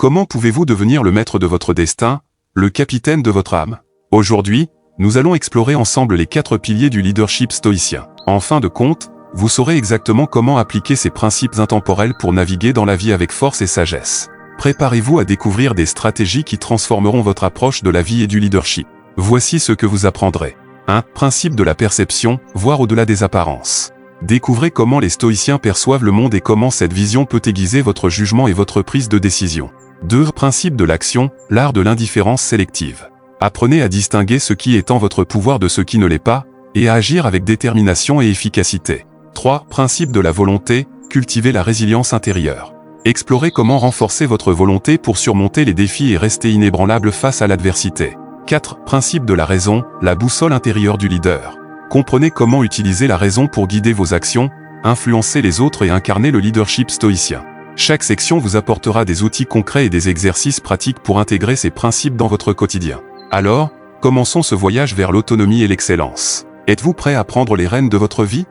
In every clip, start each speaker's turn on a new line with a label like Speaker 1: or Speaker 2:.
Speaker 1: Comment pouvez-vous devenir le maître de votre destin, le capitaine de votre âme? Aujourd'hui, nous allons explorer ensemble les 4 piliers du leadership stoïcien. En fin de compte, vous saurez exactement comment appliquer ces principes intemporels pour naviguer dans la vie avec force et sagesse. Préparez-vous à découvrir des stratégies qui transformeront votre approche de la vie et du leadership. Voici ce que vous apprendrez. 1. Principe de la perception, voir au-delà des apparences. Découvrez comment les stoïciens perçoivent le monde et comment cette vision peut aiguiser votre jugement et votre prise de décision. 2. Principe de l'action, l'art de l'indifférence sélective. Apprenez à distinguer ce qui est en votre pouvoir de ce qui ne l'est pas, et à agir avec détermination et efficacité. 3. Principe de la volonté, cultivez la résilience intérieure. Explorez comment renforcer votre volonté pour surmonter les défis et rester inébranlable face à l'adversité. 4. Principe de la raison, la boussole intérieure du leader. Comprenez comment utiliser la raison pour guider vos actions, influencer les autres et incarner le leadership stoïcien. Chaque section vous apportera des outils concrets et des exercices pratiques pour intégrer ces principes dans votre quotidien. Alors, commençons ce voyage vers l'autonomie et l'excellence. Êtes-vous prêt à prendre les rênes de votre vie?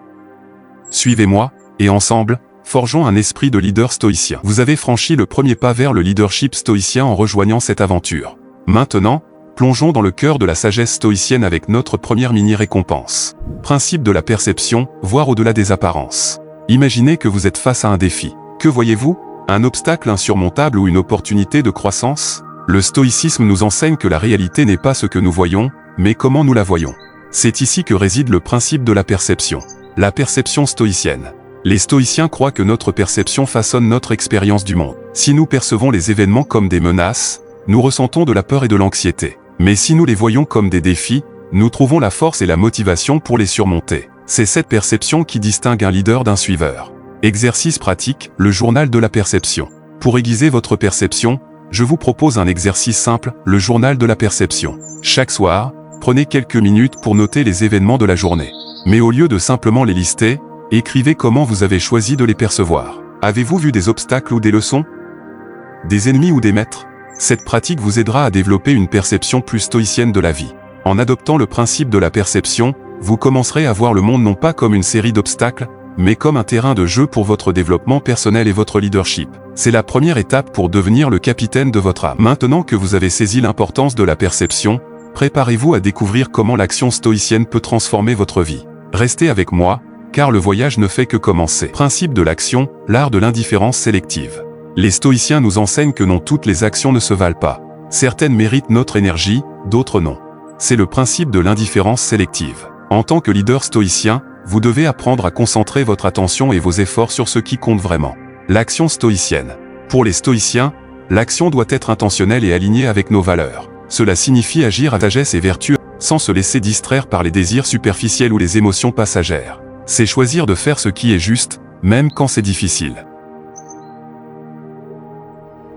Speaker 1: Suivez-moi, et ensemble, forgeons un esprit de leader stoïcien. Vous avez franchi le premier pas vers le leadership stoïcien en rejoignant cette aventure. Maintenant, plongeons dans le cœur de la sagesse stoïcienne avec notre première mini-récompense. Principe de la perception, voir au-delà des apparences. Imaginez que vous êtes face à un défi. Que voyez-vous? Un obstacle insurmontable ou une opportunité de croissance? Le stoïcisme nous enseigne que la réalité n'est pas ce que nous voyons, mais comment nous la voyons. C'est ici que réside le principe de la perception. La perception stoïcienne. Les stoïciens croient que notre perception façonne notre expérience du monde. Si nous percevons les événements comme des menaces, nous ressentons de la peur et de l'anxiété. Mais si nous les voyons comme des défis, nous trouvons la force et la motivation pour les surmonter. C'est cette perception qui distingue un leader d'un suiveur. Exercice pratique, le journal de la perception. Pour aiguiser votre perception, je vous propose un exercice simple, le journal de la perception. Chaque soir, prenez quelques minutes pour noter les événements de la journée. Mais au lieu de simplement les lister, écrivez comment vous avez choisi de les percevoir. Avez-vous vu des obstacles ou des leçons? Des ennemis ou des maîtres? Cette pratique vous aidera à développer une perception plus stoïcienne de la vie. En adoptant le principe de la perception, vous commencerez à voir le monde non pas comme une série d'obstacles, mais comme un terrain de jeu pour votre développement personnel et votre leadership. C'est la première étape pour devenir le capitaine de votre âme. Maintenant que vous avez saisi l'importance de la perception, préparez-vous à découvrir comment l'action stoïcienne peut transformer votre vie. Restez avec moi, car le voyage ne fait que commencer. Principe de l'action, l'art de l'indifférence sélective. Les stoïciens nous enseignent que non toutes les actions ne se valent pas. Certaines méritent notre énergie, d'autres non. C'est le principe de l'indifférence sélective. En tant que leader stoïcien, vous devez apprendre à concentrer votre attention et vos efforts sur ce qui compte vraiment. L'action stoïcienne. Pour les stoïciens, l'action doit être intentionnelle et alignée avec nos valeurs. Cela signifie agir à sagesse et vertu, sans se laisser distraire par les désirs superficiels ou les émotions passagères. C'est choisir de faire ce qui est juste, même quand c'est difficile.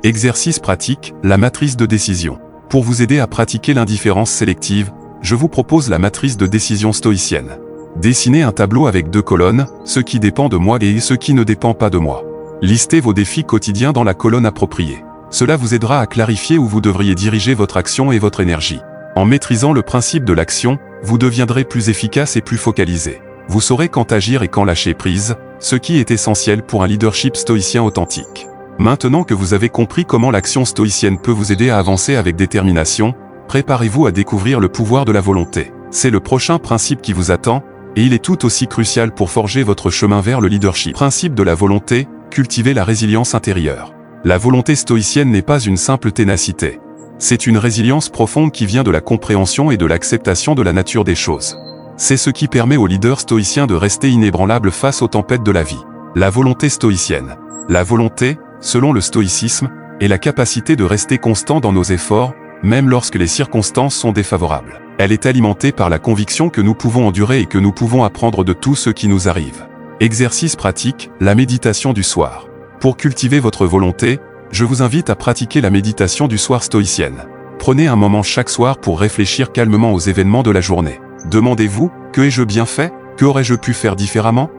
Speaker 1: Exercice pratique, la matrice de décision. Pour vous aider à pratiquer l'indifférence sélective, je vous propose la matrice de décision stoïcienne. Dessinez un tableau avec 2 colonnes, ce qui dépend de moi et ce qui ne dépend pas de moi. Listez vos défis quotidiens dans la colonne appropriée. Cela vous aidera à clarifier où vous devriez diriger votre action et votre énergie. En maîtrisant le principe de l'action, vous deviendrez plus efficace et plus focalisé. Vous saurez quand agir et quand lâcher prise, ce qui est essentiel pour un leadership stoïcien authentique. Maintenant que vous avez compris comment l'action stoïcienne peut vous aider à avancer avec détermination, préparez-vous à découvrir le pouvoir de la volonté. C'est le prochain principe qui vous attend, et il est tout aussi crucial pour forger votre chemin vers le leadership. Principe de la volonté, cultivez la résilience intérieure. La volonté stoïcienne n'est pas une simple ténacité. C'est une résilience profonde qui vient de la compréhension et de l'acceptation de la nature des choses. C'est ce qui permet au leader stoïcien de rester inébranlable face aux tempêtes de la vie. La volonté stoïcienne. La volonté, selon le stoïcisme, est la capacité de rester constant dans nos efforts, même lorsque les circonstances sont défavorables. Elle est alimentée par la conviction que nous pouvons endurer et que nous pouvons apprendre de tout ce qui nous arrive. Exercice pratique, la méditation du soir. Pour cultiver votre volonté, je vous invite à pratiquer la méditation du soir stoïcienne. Prenez un moment chaque soir pour réfléchir calmement aux événements de la journée. Demandez-vous, que ai-je bien fait? Que aurais-je pu faire différemment?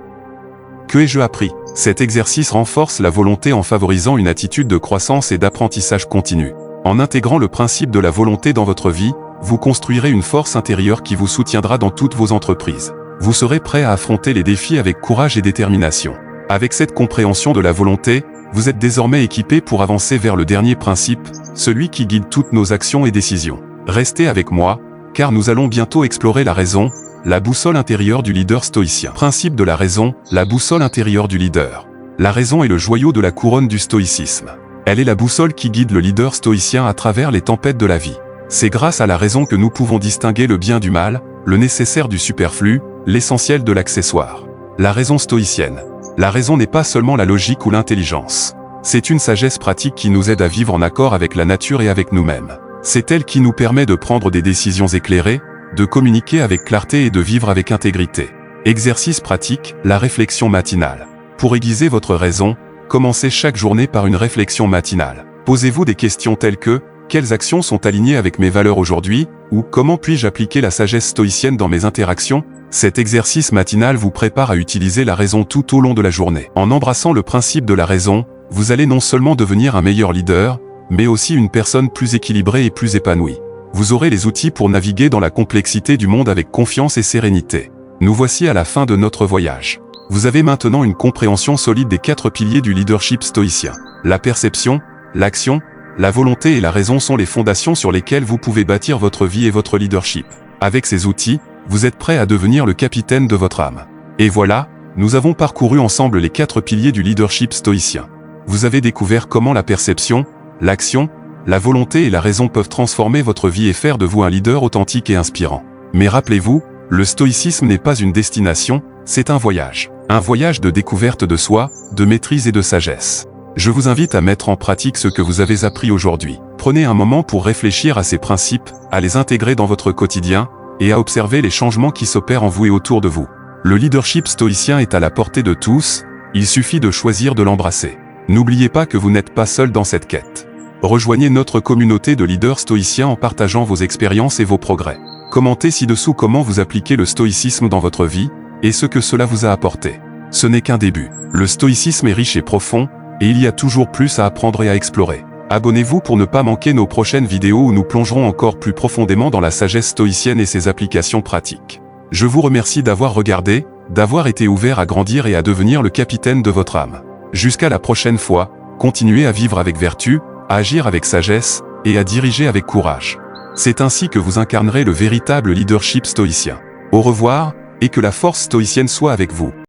Speaker 1: Que ai-je appris? Cet exercice renforce la volonté en favorisant une attitude de croissance et d'apprentissage continu. En intégrant le principe de la volonté dans votre vie, vous construirez une force intérieure qui vous soutiendra dans toutes vos entreprises. Vous serez prêt à affronter les défis avec courage et détermination. Avec cette compréhension de la volonté, vous êtes désormais équipé pour avancer vers le dernier principe, celui qui guide toutes nos actions et décisions. Restez avec moi, car nous allons bientôt explorer la raison, la boussole intérieure du leader stoïcien. Principe de la raison, la boussole intérieure du leader. La raison est le joyau de la couronne du stoïcisme. Elle est la boussole qui guide le leader stoïcien à travers les tempêtes de la vie. C'est grâce à la raison que nous pouvons distinguer le bien du mal, le nécessaire du superflu, l'essentiel de l'accessoire. La raison stoïcienne. La raison n'est pas seulement la logique ou l'intelligence. C'est une sagesse pratique qui nous aide à vivre en accord avec la nature et avec nous-mêmes. C'est elle qui nous permet de prendre des décisions éclairées, de communiquer avec clarté et de vivre avec intégrité. Exercice pratique, la réflexion matinale. Pour aiguiser votre raison, commencez chaque journée par une réflexion matinale. Posez-vous des questions telles que « Quelles actions sont alignées avec mes valeurs aujourd'hui ?» ou « Comment puis-je appliquer la sagesse stoïcienne dans mes interactions ?» Cet exercice matinal vous prépare à utiliser la raison tout au long de la journée. En embrassant le principe de la raison, vous allez non seulement devenir un meilleur leader, mais aussi une personne plus équilibrée et plus épanouie. Vous aurez les outils pour naviguer dans la complexité du monde avec confiance et sérénité. Nous voici à la fin de notre voyage. Vous avez maintenant une compréhension solide des 4 piliers du leadership stoïcien. La perception, l'action, la volonté et la raison sont les fondations sur lesquelles vous pouvez bâtir votre vie et votre leadership. Avec ces outils, vous êtes prêt à devenir le capitaine de votre âme. Et voilà, nous avons parcouru ensemble les 4 piliers du leadership stoïcien. Vous avez découvert comment la perception, l'action, la volonté et la raison peuvent transformer votre vie et faire de vous un leader authentique et inspirant. Mais rappelez-vous, le stoïcisme n'est pas une destination, c'est un voyage. Un voyage de découverte de soi, de maîtrise et de sagesse. Je vous invite à mettre en pratique ce que vous avez appris aujourd'hui. Prenez un moment pour réfléchir à ces principes, à les intégrer dans votre quotidien, et à observer les changements qui s'opèrent en vous et autour de vous. Le leadership stoïcien est à la portée de tous, il suffit de choisir de l'embrasser. N'oubliez pas que vous n'êtes pas seul dans cette quête. Rejoignez notre communauté de leaders stoïciens en partageant vos expériences et vos progrès. Commentez ci-dessous comment vous appliquez le stoïcisme dans votre vie, et ce que cela vous a apporté. Ce n'est qu'un début. Le stoïcisme est riche et profond, et il y a toujours plus à apprendre et à explorer. Abonnez-vous pour ne pas manquer nos prochaines vidéos où nous plongerons encore plus profondément dans la sagesse stoïcienne et ses applications pratiques. Je vous remercie d'avoir regardé, d'avoir été ouvert à grandir et à devenir le capitaine de votre âme. Jusqu'à la prochaine fois, continuez à vivre avec vertu, à agir avec sagesse, et à diriger avec courage. C'est ainsi que vous incarnerez le véritable leadership stoïcien. Au revoir, et que la force stoïcienne soit avec vous.